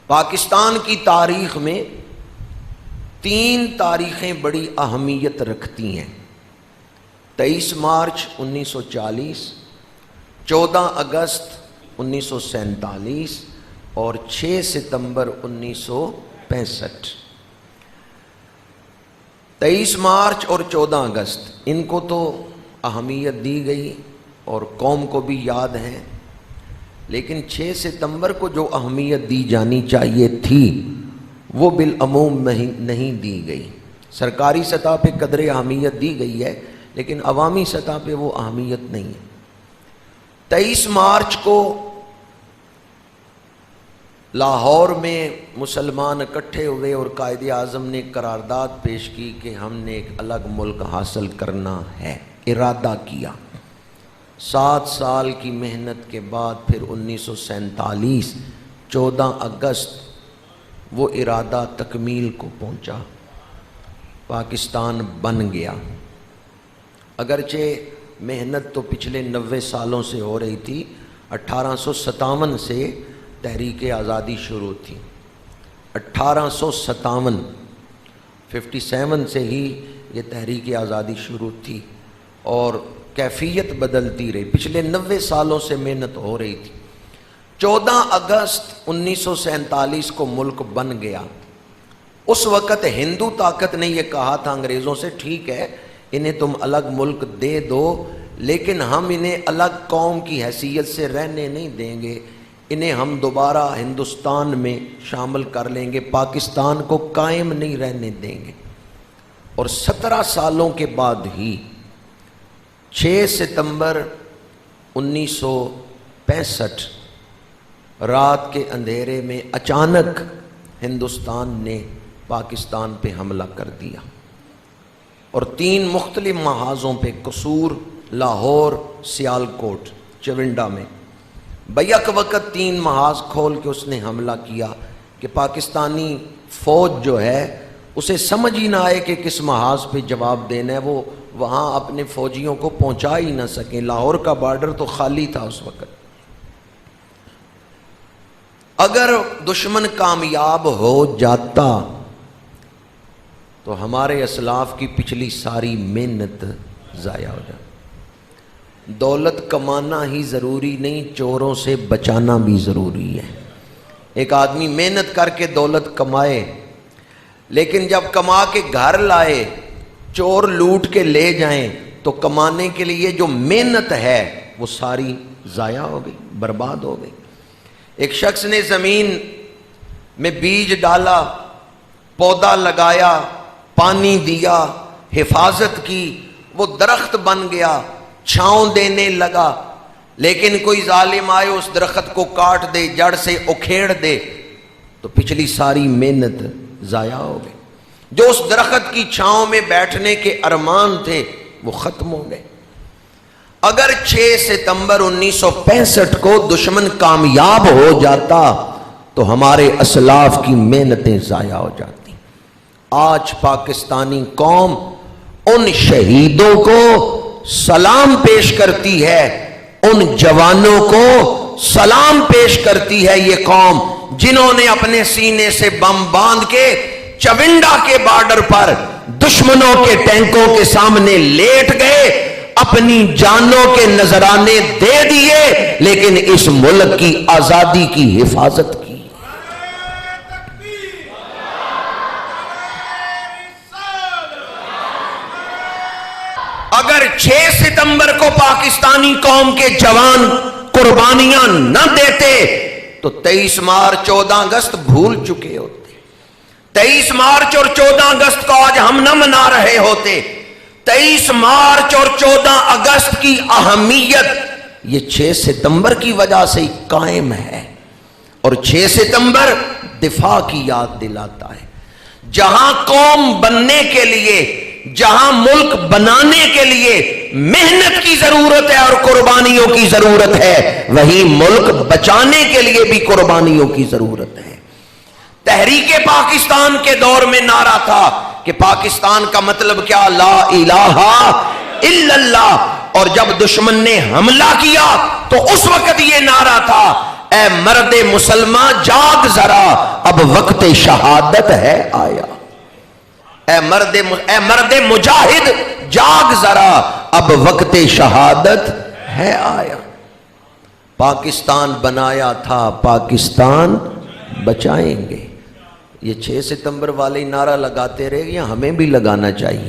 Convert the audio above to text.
پاکستان کی تاریخ میں 3 تاریخیں بڑی اہمیت رکھتی ہیں: 23 مارچ 1940، 14 اگست 1947 اور 6 ستمبر 1965۔ 23 مارچ اور 14 اگست ان کو تو اہمیت دی گئی اور قوم کو بھی یاد ہے، لیکن 6 ستمبر کو جو اہمیت دی جانی چاہیے تھی وہ بالعموم نہیں دی گئی۔ سرکاری سطح پہ قدر اہمیت دی گئی ہے، لیکن عوامی سطح پہ وہ اہمیت نہیں ہے۔ 23 مارچ کو لاہور میں مسلمان اکٹھے ہوئے اور قائد اعظم نے قرارداد پیش کی کہ ہم نے ایک الگ ملک حاصل کرنا ہے، ارادہ کیا۔ 7 سال کی محنت کے بعد پھر 1947 14 اگست وہ ارادہ تکمیل کو پہنچا، پاکستان بن گیا۔ اگرچہ محنت تو پچھلے 90 سالوں سے ہو رہی تھی، 1857 سے تحریک آزادی شروع تھی۔ 57 سے ہی یہ تحریک آزادی شروع تھی اور کیفیت بدلتی رہی، پچھلے 90 سالوں سے محنت ہو رہی تھی۔ 14 اگست 1947 کو ملک بن گیا۔ اس وقت ہندو طاقت نے یہ کہا تھا انگریزوں سے، ٹھیک ہے انہیں تم الگ ملک دے دو، لیکن ہم انہیں الگ قوم کی حیثیت سے رہنے نہیں دیں گے، انہیں ہم دوبارہ ہندوستان میں شامل کر لیں گے، پاکستان کو قائم نہیں رہنے دیں گے۔ اور 17 سالوں کے بعد ہی 6 ستمبر 1965 رات کے اندھیرے میں اچانک ہندوستان نے پاکستان پہ حملہ کر دیا، اور 3 مختلف محاذوں پہ، قصور، لاہور، سیالکوٹ، چونڈا میں بیک وقت 3 محاذ کھول کے اس نے حملہ کیا کہ پاکستانی فوج جو ہے اسے سمجھ ہی نہ آئے کہ کس محاذ پہ جواب دینا ہے، وہ وہاں اپنے فوجیوں کو پہنچا ہی نہ سکیں۔ لاہور کا بارڈر تو خالی تھا اس وقت۔ اگر دشمن کامیاب ہو جاتا تو ہمارے اسلاف کی پچھلی ساری محنت ضائع ہو جاتی۔ دولت کمانا ہی ضروری نہیں، چوروں سے بچانا بھی ضروری ہے۔ ایک آدمی محنت کر کے دولت کمائے، لیکن جب کما کے گھر لائے چور لوٹ کے لے جائیں تو کمانے کے لیے جو محنت ہے وہ ساری ضائع ہو گئی، برباد ہو گئی۔ ایک شخص نے زمین میں بیج ڈالا، پودا لگایا، پانی دیا، حفاظت کی، وہ درخت بن گیا، چھاؤں دینے لگا، لیکن کوئی ظالم آئے اس درخت کو کاٹ دے، جڑ سے اکھیڑ دے تو پچھلی ساری محنت ضائع ہو گئی۔ جو اس درخت کی چھاؤں میں بیٹھنے کے ارمان تھے وہ ختم ہو گئے۔ اگر 6 ستمبر 1965 کو دشمن کامیاب ہو جاتا تو ہمارے اسلاف کی محنتیں ضائع ہو جاتی۔ آج پاکستانی قوم ان شہیدوں کو سلام پیش کرتی ہے، ان جوانوں کو سلام پیش کرتی ہے یہ قوم جنہوں نے اپنے سینے سے بم باندھ کے چونڈا کے بارڈر پر دشمنوں کے ٹینکوں کے سامنے لیٹ گئے، اپنی جانوں کے نذرانے دے دیے، لیکن اس ملک کی آزادی کی حفاظت کی۔ اگر 6 ستمبر کو پاکستانی قوم کے جوان قربانیاں نہ دیتے تو 23 مارچ 14 اگست بھول چکے ہوتے۔ 23 مارچ اور 14 اگست کو آج ہم نہ منا رہے ہوتے۔ 23 مارچ اور 14 اگست کی اہمیت یہ 6 ستمبر کی وجہ سے قائم ہے، اور 6 ستمبر دفاع کی یاد دلاتا ہے۔ جہاں قوم بننے کے لیے، جہاں ملک بنانے کے لیے محنت کی ضرورت ہے اور قربانیوں کی ضرورت ہے، وہی ملک بچانے کے لیے بھی قربانیوں کی ضرورت ہے۔ تحریک پاکستان کے دور میں نعرہ تھا کہ پاکستان کا مطلب کیا؟ لا الہ الا اللہ، اور جب دشمن نے حملہ کیا تو اس وقت یہ نعرہ تھا، اے مرد مسلمان جاگ ذرا، اب وقت شہادت ہے آیا. اے مرد مجاہد جاگ ذرا، اب وقت شہادت ہے آیا. پاکستان بنایا تھا، پاکستان بچائیں گے. یہ 6 ستمبر والے نعرہ لگاتے رہے، یا ہمیں بھی لگانا چاہیے؟